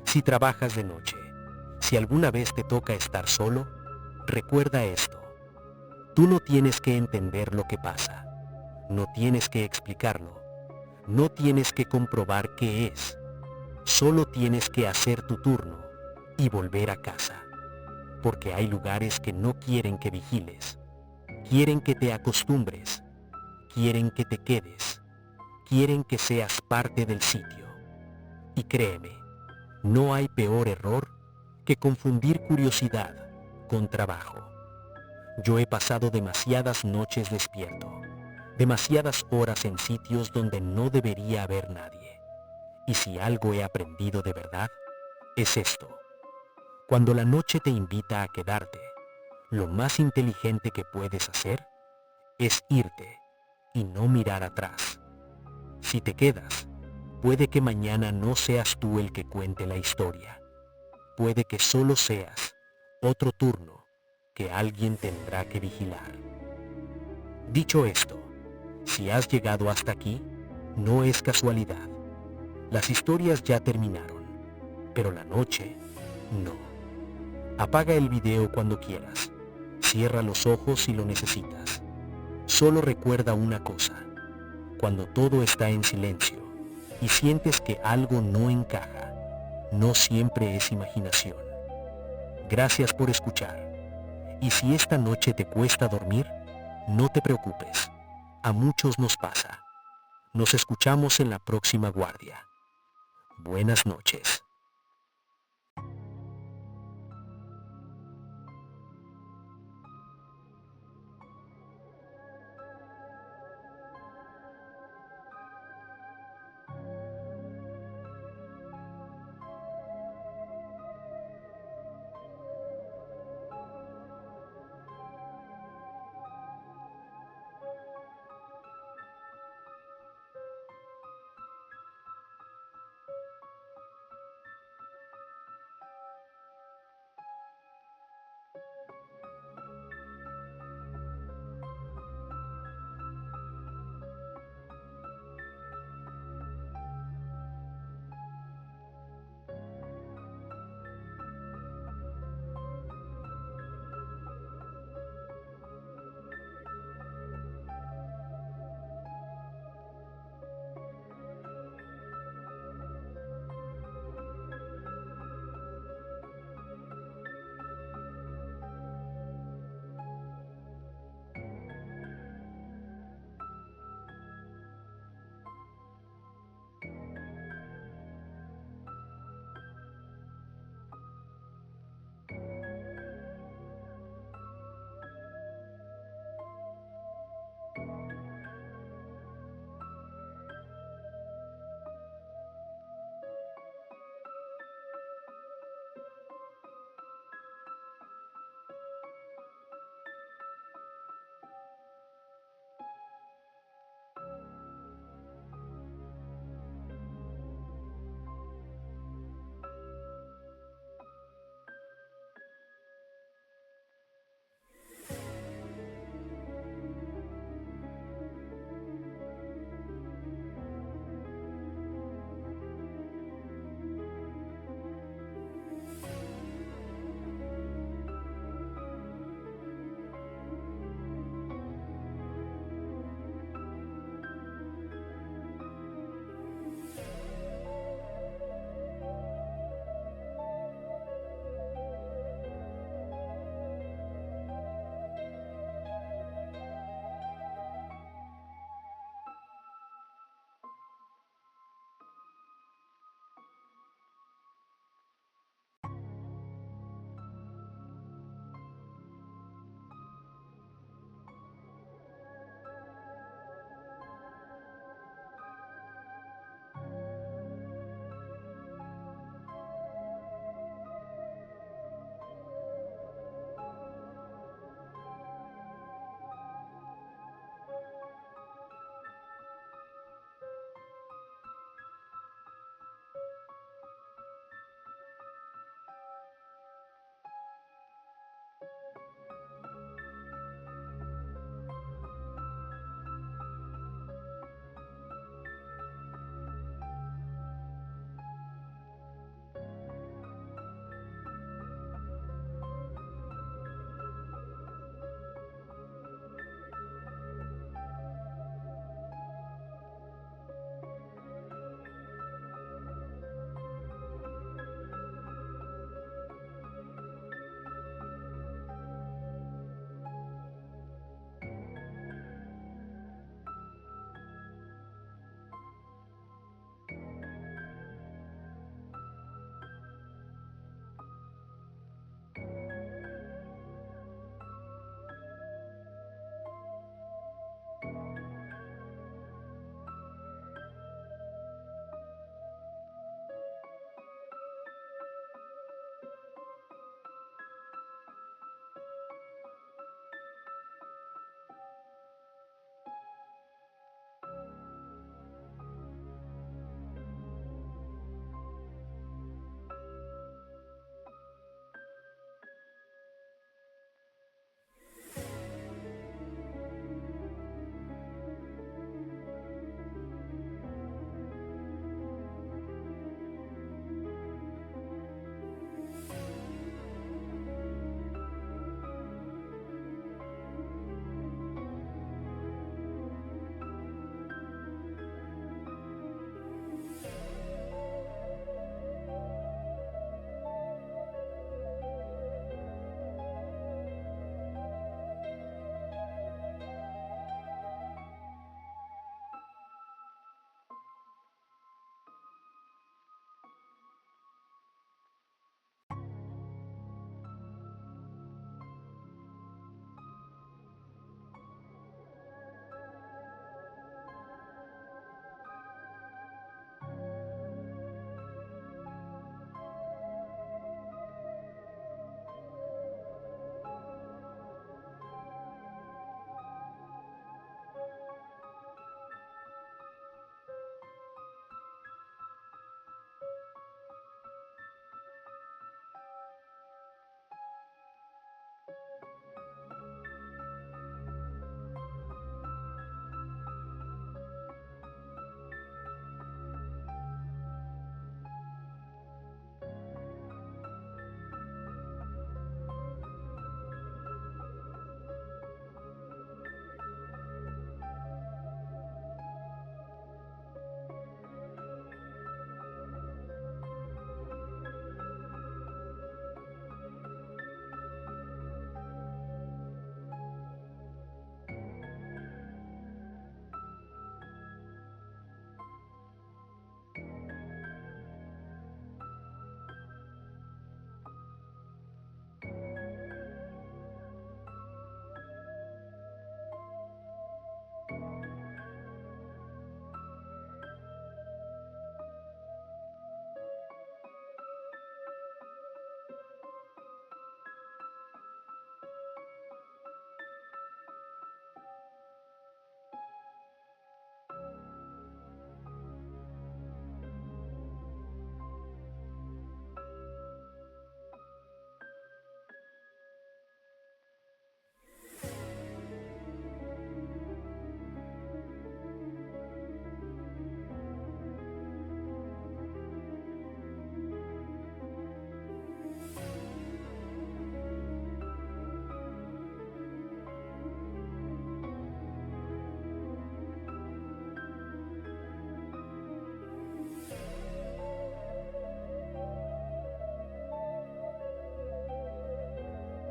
Si trabajas de noche, si alguna vez te toca estar solo, recuerda esto. Tú no tienes que entender lo que pasa. No tienes que explicarlo. No tienes que comprobar qué es. Solo tienes que hacer tu turno y volver a casa. Porque hay lugares que no quieren que vigiles. Quieren que te acostumbres. Quieren que te quedes. Quieren que seas parte del sitio. Y créeme, no hay peor error que confundir curiosidad con trabajo. Yo he pasado demasiadas noches despierto, demasiadas horas en sitios donde no debería haber nadie. Y si algo he aprendido de verdad, es esto. Cuando la noche te invita a quedarte, lo más inteligente que puedes hacer es irte y no mirar atrás. Si te quedas, puede que mañana no seas tú el que cuente la historia. Puede que solo seas otro turno que alguien tendrá que vigilar. Dicho esto, si has llegado hasta aquí, no es casualidad. Las historias ya terminaron, pero la noche no. Apaga el video cuando quieras. Cierra los ojos si lo necesitas. Solo recuerda una cosa. Cuando todo está en silencio y sientes que algo no encaja, no siempre es imaginación. Gracias por escuchar. Y si esta noche te cuesta dormir, no te preocupes. A muchos nos pasa. Nos escuchamos en la próxima guardia. Buenas noches.